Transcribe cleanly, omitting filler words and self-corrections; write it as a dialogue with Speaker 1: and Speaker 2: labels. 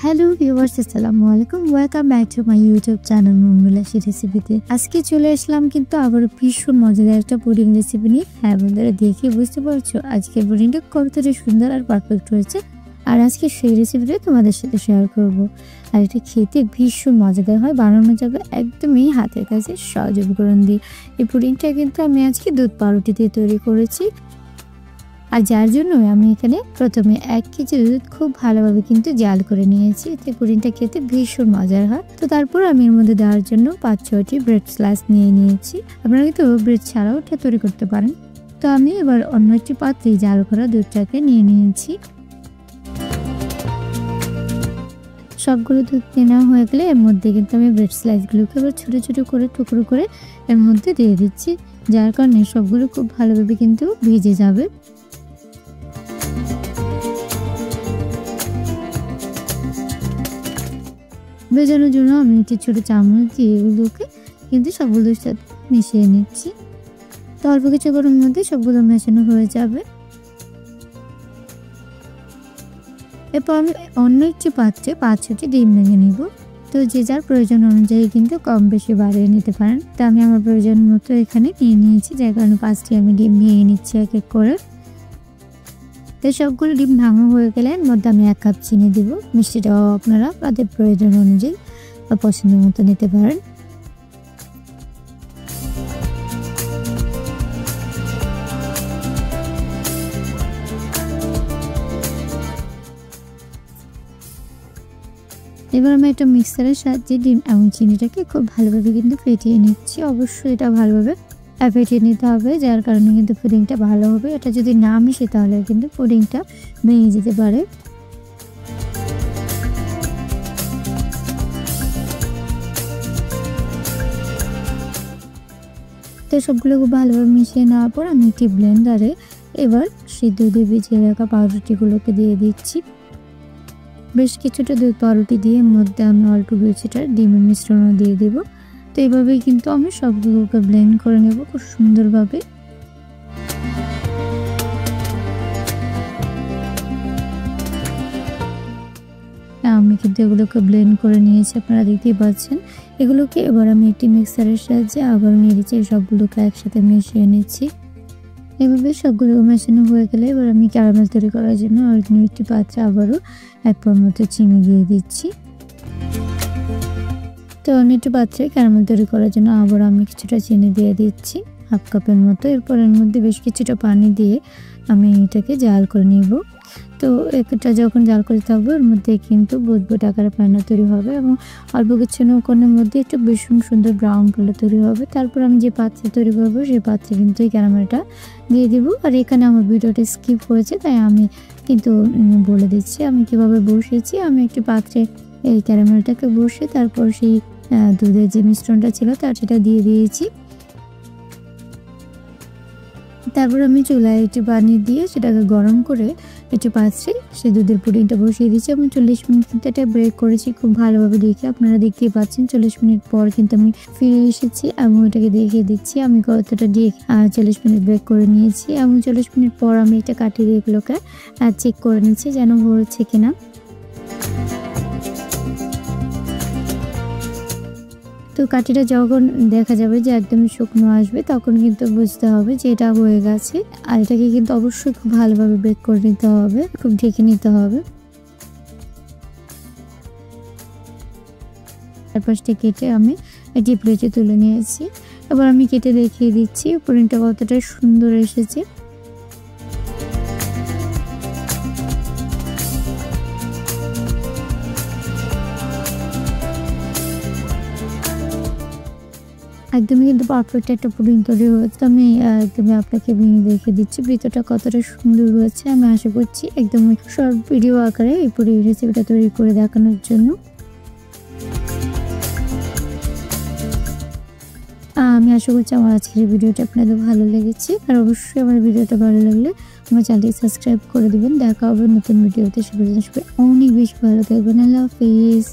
Speaker 1: Hello viewers, আসসালামু আলাইকুম। Welcome back to my YouTube channel Monbilasi রেসিপিতে। আজকে চলে আসলাম কিন্তু আবার ভীষণ মজাদার একটা পুডিং রেসিপি নিয়ে। হ্যাঁ বন্ধুরা, দেখে বুঝতে পারছো আজকের পুডিংটা কতটা সুন্দর আর পারফেক্ট হয়েছে। আর আজকে সেই রেসিপিটা তোমাদের সাথে শেয়ার করব। আর এটা খেতে ভীষণ মজাদার হয়, বানানো যাবে একদমই হাতের কাছে সহজ উপকরণ দিয়ে। এই পুডিংটা কিন্তু আমি আজকে দুধ পাউরুটি দিয়ে তৈরি করেছি। আর যার জন্য আমি এখানে প্রথমে 1 কেজি দুধ খুব ভালোভাবে কিন্তু জাল করে নিয়েছি। এতে পুডিংটা খেতে ভীষণ মজার হয়। তো তারপর আমি এর মধ্যে দেওয়ার জন্য 5-6টি ব্রেড স্লাইস নিয়ে নিয়েছি। আপনারা কিন্তু ব্রেড ছাড়াও এটা তৈরি করতে পারেন। তো আমি এবার অন্য একটি পাত্রে জাল করা দুধটাকে নিয়ে নিয়েছি। সবগুলো দুধ নেওয়া হয়ে গেলে এর মধ্যে কিন্তু আমি ব্রেড স্লাইসগুলোকে এবার ছোট ছোট করে টুকরো করে এর মধ্যে দিয়ে দিচ্ছি, যার কারণে সবগুলো খুব ভালোভাবে কিন্তু ভিজে যাবে। ভেজানোর জন্য আমি একটি ছোট চামচ দিয়ে এগুলোকে কিন্তু সবগুলোর সাথে মিশিয়ে নিচ্ছি। তো অল্প কিছু গরমের মধ্যে সবগুলো মেশানো হয়ে যাবে। এরপর আমি অন্য একটি পাত্রে 5-6টি ডিম ভেঙে নিব। তো যে যার প্রয়োজন অনুযায়ী কিন্তু কম বেশি বাড়িয়ে নিতে পারেন। তো আমি আমার প্রয়োজন মতো এখানে নিয়ে নিয়েছি, যার কারণে 5টি আমি ডিম ভেঙে নিচ্ছি এক এক করে। তো সবগুলো ডিম ভাঙা হয়ে গেলে এর মধ্যে আমি 1 কাপ চিনি দিব। মিষ্টিটাও আপনারা আপনাদের প্রয়োজন অনুযায়ী বা পছন্দ মতো নিতে পারেন। এবার আমি একটা মিক্সারের সাহায্যে ডিম এবং চিনিটাকে খুব ভালোভাবে কিন্তু ফেটিয়ে নিচ্ছি। অবশ্যই এটা ভালোভাবে ফেটিয়ে নিতে হবে, যার কারণে কিন্তু পুডিংটা ভালো হবে। এটা যদি না মিশে তাহলে কিন্তু পুডিংটা ভেঙে যেতে পারে। তো সবগুলো খুব ভালোভাবে মিশিয়ে নেওয়ার পর আমি একটি ব্লেন্ডারে এবার সেই দুধে ভিজিয়ে রাখা পাউরুটিগুলোকে দিয়ে দিচ্ছি। বেশ কিছুটা দুধ পাউরুটি দিয়ে এর মধ্যে আমি অল্প কিছুটা ডিমের মিশ্রণও দিয়ে দেব। তো এইভাবেই কিন্তু আমি সবগুলোকে ব্লেন্ড করে নেব খুব সুন্দরভাবে। আমি কিন্তু এগুলোকে ব্লেন্ড করে নিয়েছি, আপনারা দেখতেই পাচ্ছেন। এগুলোকে এবার আমি একটি মিক্সারের সাহায্যে আবার নেড়েচে সবগুলোকে একসাথে মিশিয়ে নিচ্ছি। এভাবে সবগুলো মেশানো হয়ে গেলে এবার আমি ক্যারামেল তৈরি করার জন্য অন্য একটি পাত্রে আবারও 1 পর মতো চিনি দিয়ে দিচ্ছি। তো অন্য একটি পাত্রে ক্যারামেল তৈরি করার জন্য আবার আমি কিছুটা চিনি দিয়ে দিচ্ছি, 1/2 কাপের মতো। এরপর এর মধ্যে বেশ কিছুটা পানি দিয়ে আমি এটাকে জাল করে নিব। তো এটা যখন জাল করে থাকবো এর মধ্যে কিন্তু বুদবুদ আকারে পানি তৈরি হবে এবং অল্প কিছুক্ষণের মধ্যে একটু ভীষণ সুন্দর ব্রাউন কালার তৈরি হবে। তারপর আমি যে পাত্রে তৈরি করবো সেই পাত্রে কিন্তু এই ক্যারামেলটা দিয়ে দিব। আর এখানে আমার ভিডিওটা স্কিপ হয়েছে, তাই আমি কিন্তু বলে দিচ্ছি আমি কিভাবে বসিয়েছি। আমি একটি পাত্রে এই ক্যারামেলটাকে বসে তারপর সেই দুধের যে মিশ্রণটা ছিল তার সেটা দিয়ে দিয়েছি। তারপর আমি চুলায় একটু পানি দিয়ে সেটাকে গরম করে একটু পাত্রে সেই দুধের পুডিংটা বসিয়ে দিয়েছি এবং 40 মিনিট কিন্তু এটা ব্রেক করেছি খুব ভালোভাবে দেখে। আপনারা দেখতেই পাচ্ছেন 40 মিনিট পর কিন্তু আমি ফিরে এসেছি এবং এটাকে দেখিয়ে দিচ্ছি আমি কতটা দিয়ে 40 মিনিট ব্রেক করে নিয়েছি। এবং 40 মিনিট পর আমি এটা কাটিয়ে দিয়ে এগুলোকে চেক করে নিচ্ছি যেন হচ্ছে কিনা। তো কাঠিটা যখন দেখা যাবে যে একদমই শুকনো আসবে তখন কিন্তু বুঝতে হবে যে এটা হয়ে গেছে। আর এটাকে কিন্তু অবশ্যই খুব ভালোভাবে বেক করে নিতে হবে, খুব ঢেকে নিতে হবে। তারপরটা কেটে আমি একটি প্লেটে তুলে নিয়েছি। এবার আমি কেটে দেখিয়ে দিচ্ছি পুডিংটা কতটা সুন্দর এসেছে। একদমই কিন্তু পারফেক্ট একটা পুডিং তৈরি হয়েছে। আমি একদমই আপনাকে ভেঙে দেখে দিচ্ছি ভিতরটা কতটা সুন্দর হয়েছে। আমি আশা করছি একদমই শর্ট ভিডিও আকারে এই পুডিং রেসিপিটা তৈরি করে দেখানোর জন্য। আমি আশা করছি আমার আজকের ভিডিওটা আপনাদের ভালো লেগেছে। আর অবশ্যই আমার ভিডিওটা ভালো লাগলে আমার চ্যানেলটি সাবস্ক্রাইব করে দিবেন। দেখা হবে নতুন ভিডিওতে। সবাই অনেক বেশি ভালো থাকবেন। আল্লাহ হাফেজ।